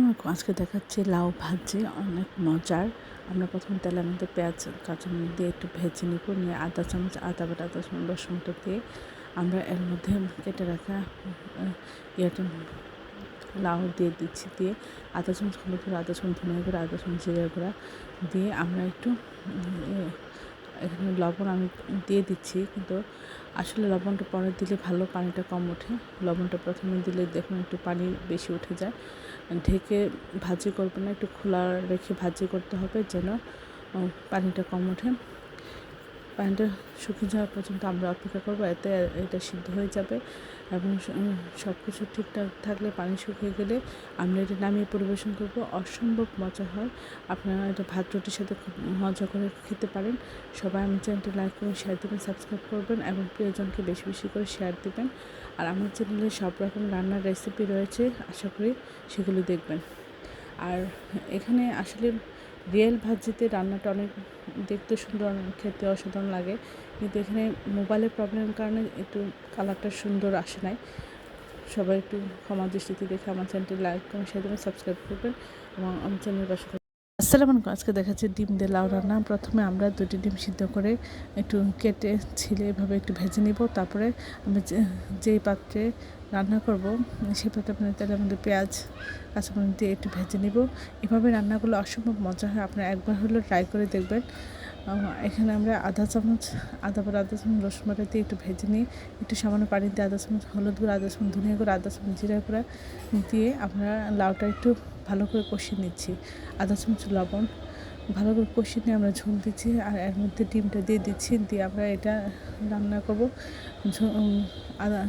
আলাইকুম। আজকে দেখাচ্ছি লাউ ভাজি, অনেক মজার। আমরা প্রথমে তেলের মধ্যে পেঁয়াজ কাঁচামরিচ দিয়ে একটু ভেজে নিব, নিয়ে আধা চামচ আদা বাটা, আধা চামচ রসুন বাটা দিয়ে আমরা এর মধ্যে কেটে রাখা ইয়েটা লাউ দিয়ে দিচ্ছি, দিয়ে আধা চামচ হলুদ গুঁড়ো, আধা চামচ ধনিয়া গুঁড়ো, আধা চামচ জিরা গুঁড়া দিয়ে আমরা একটু এখানে লবণ আমি দিয়ে দিচ্ছি, কিন্তু আসলে লবণটা পরে দিলে ভালো, পানিটা কম ওঠে। লবণটা প্রথমে দিলে দেখুন একটু পানি বেশি উঠে যায়। ঢেকে ভাজি করবেন না, একটু খোলা রেখে ভাজি করতে হবে যেন পানিটা কম ওঠে। পানিটা শুকিয়ে যাওয়া পর্যন্ত আমরা অপেক্ষা করবো, এতে এটা সিদ্ধ হয়ে যাবে। এবং সব কিছু ঠিকঠাক থাকলে, পানি শুকিয়ে গেলে আমরা এটা নামিয়ে পরিবেশন করবো। অসম্ভব মজা হয়, আপনারা এটা ভাত রুটির সাথে খুব মজা করে খেতে পারেন। সবাই আমার চ্যানেলটি লাইক করুন, শেয়ার দেবেন, সাবস্ক্রাইব করবেন এবং প্রিয়জনকে বেশি বেশি করে শেয়ার দেবেন। আর আমার চ্যানেলে সব রকম রান্নার রেসিপি রয়েছে, আশা করি সেগুলি দেখবেন। আর এখানে আসলে রিয়েল ভাজিতে রান্নাটা অনেক দেখতে সুন্দর, খেতে অসাধারণ লাগে, কিন্তু এখানে মোবাইলের প্রবলেমের কারণে একটু কালারটা সুন্দর আসে নাই। সবাই একটু ক্ষমা দৃষ্টিতে দেখে আমার চ্যানেলটি লাইক করুন, সেজন্য সাবস্ক্রাইব করবেন এবং আমার চ্যানেলের পাশে থাকবেন। আসসালামু আলাইকুম। আজকে দেখাচ্ছি ডিম দিয়ে লাউ রান্না। প্রথমে আমরা 2টি ডিম সিদ্ধ করে একটু কেটে ছিলে এভাবে একটু ভেজে নিব। তারপরে আমি যেই পাত্রে রান্না করব সেই পাত্রে আপনার তেলের মধ্যে পেঁয়াজ কাঁচামরিচ দিয়ে একটু ভেজে নিব। এভাবে রান্নাগুলো অসম্ভব মজা হয়, আপনারা একবার হলেও ট্রাই করে দেখবেন। এখানে আমরা আধা চামচ আদা বাটা, আধা চামচ রসুন বাটা দিয়ে একটু ভেজে নিই। একটু সামান্য পানি দিয়ে আধা চামচ হলুদ গুঁড়ো, আধা চামচ ধনিয়া গুঁড়ো, আধা চামচ জিরা গুঁড়া দিয়ে আমরা লাউটা একটু ভালো করে কষিয়ে নিচ্ছি। আধা চামচ লবণ ভালো করে কষিয়ে নিয়ে আমরা ঝোল দিচ্ছি, আর এর মধ্যে ডিমটা দিয়ে দিচ্ছি, দিয়ে আমরা এটা রান্না করবো। আদা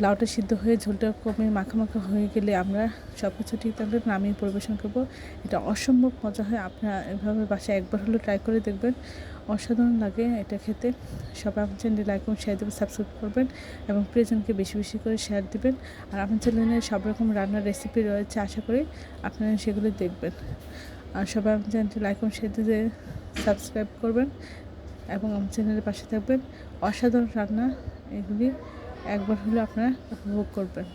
লাউটা সিদ্ধ হয়ে ঝোলটা কমে মাখা মাখা হয়ে গেলে আমরা সব কিছু ঠিক থাকলে নামিয়ে পরিবেশন করবো। এটা অসম্ভব মজা হয়, আপনারা এভাবে বাসায় একবার হলেও ট্রাই করে দেখবেন, অসাধারণ লাগে এটা খেতে। সবাই আমার চ্যানেলে লাইক এবং শেয়ার দেবেন, সাবস্ক্রাইব করবেন এবং প্রিয়জনকে বেশি বেশি করে শেয়ার দেবেন। আর আমার চ্যানেলে সব রকম রান্নার রেসিপি রয়েছে, আশা করি আপনারা সেগুলো দেখবেন। আর সবাই আমার চ্যানেলটি লাইক এবং শেয়ার দিয়ে সাবস্ক্রাইব করবেন এবং আমার চ্যানেলের পাশে থাকবেন। অসাধারণ রান্না এগুলি, একবার হলে আপনারা উপভোগ করবেন।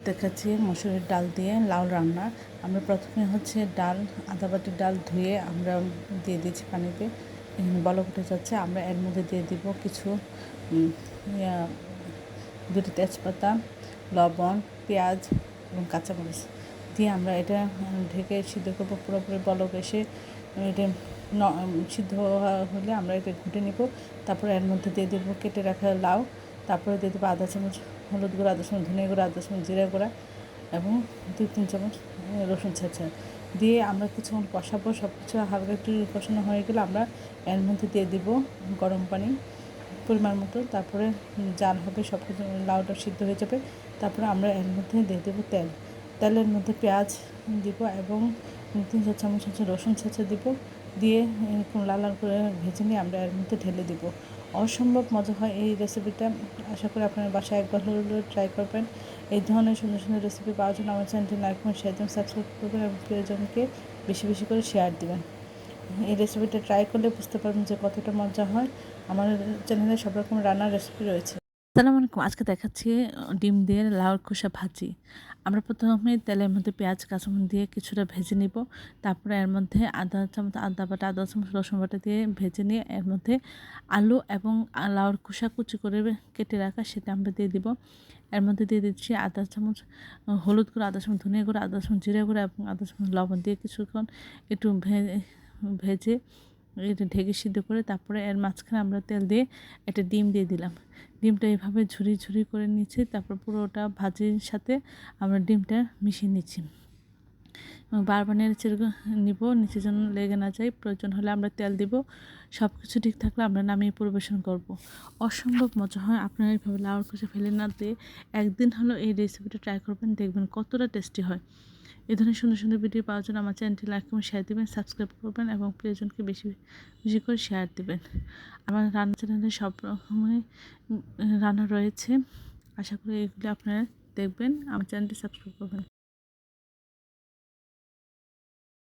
দেখাচ্ছি মসুরের ডাল দিয়ে লাউ রান্না। আমরা প্রথমে ডাল, আধা বাটি ডাল ধুয়ে আমরা দিয়ে দিচ্ছি পানিতে, বলক উঠে যাচ্ছে। আমরা এর মধ্যে দিয়ে দিব কিছু 2টি তেজপাতা, লবণ, পেঁয়াজ এবং কাঁচামরিচ দিয়ে আমরা এটা ঢেকে সিদ্ধ করবো। পুরোপুরি বলক এসে এটা সিদ্ধ হলে আমরা এটা ঘুটে নিব। তারপরে এর মধ্যে দিয়ে দেবো কেটে রাখা লাউ, তারপরে দিয়ে দেবো আধা চামচ হলুদ গুঁড়ো, আধা চামচ ধনিয়া গুঁড়ো, আধা চামচ জিরা গুঁড়া এবং 2-3 চামচ রসুন ছেঁচা দিয়ে আমরা কিছুক্ষণ কষাবো। সব কিছু হালকা একটু কষানো হয়ে গেলে আমরা এর মধ্যে দিয়ে দিব গরম পানি পরিমাণ মতো। তারপরে জাল হবে, সব কিছু লাউটা সিদ্ধ হয়ে যাবে। তারপরে আমরা এর মধ্যে দিয়ে দেবো তেলের মধ্যে পেঁয়াজ দিব এবং 3-4 চামচ রসুন ছেঁচা দিব, দিয়ে এরকম লাল লাল করে ভেজে নিয়ে আমরা এর মধ্যে ঢেলে দিব। অসম্ভব মজা হয় এই রেসিপিটা, আশা করি আপনার বাসায় একবার হলেও ট্রাই করবেন। এই ধরনের সুন্দর সুন্দর রেসিপি পাওয়ার জন্য আমার চ্যানেলটি লাইক করুন, শেয়ার দেবেন, সাবস্ক্রাইব করবেন এবং প্রিয়জনকে বেশি বেশি করে শেয়ার দেবেন। এই রেসিপিটা ট্রাই করলে বুঝতে পারবেন যে কতটা মজা হয়। আমার চ্যানেলে সব রকম রান্নার রেসিপি রয়েছে। আসসালামু আলাইকুম। আজকে দেখাচ্ছি ডিম দিয়ে লাউর খোসা ভাজি। আমরা প্রথমে তেলের মধ্যে পেঁয়াজ কাঁচামরিচ দিয়ে কিছুটা ভেজে নিব। তারপরে এর মধ্যে আধা চামচ আদা বাটা, আধা চামচ রসুন বাটা দিয়ে ভেজে নিয়ে এর মধ্যে আলু এবং লাউর খোসা কুচি করে কেটে রাখা সেটা আমরা দিয়ে দিব। এর মধ্যে দিয়ে দিচ্ছি আধা চামচ হলুদ গুঁড়ো, আধা চামচ ধনিয়া গুঁড়ো, আধা চামচ জিরা গুঁড়ো এবং আধা চামচ লবণ দিয়ে কিছুক্ষণ একটু ভেজে এটা ঢেকে সিদ্ধ করে তারপরে এর মাঝখানে আমরা তেল দিয়ে একটা ডিম দিয়ে দিলাম। ডিমটা এভাবে ঝুরি ঝুরি করে নিচ্ছি, তারপর পুরোটা ভাজির সাথে আমরা ডিমটা মিশিয়ে নিচ্ছি এবং বারবার নেড়ে চেড়ে নিব, নিচে যেন লেগে না যায়। প্রয়োজন হলে আমরা তেল দিব। সব কিছু ঠিক থাকলে আমরা নামিয়ে পরিবেশন করব। অসম্ভব মজা হয়, আপনারা এইভাবে লাউর খোসা ফেলে না দিয়ে একদিন হলো এই রেসিপিটা ট্রাই করবেন, দেখবেন কতটা টেস্টি হয়। এই ধরনের সুন্দর সুন্দর ভিডিও পাওয়ার জন্য আমার চ্যানেলটি লাইক এবং শেয়ার দেবেন, সাবস্ক্রাইব করবেন এবং প্রিয়জনকে বেশি বেশি করে শেয়ার দেবেন। আমার রান্না চ্যানেলে সব রকমের রান্না রয়েছে, আশা করি এগুলো আপনারা দেখবেন। আমার চ্যানেলটি সাবস্ক্রাইব করবেন।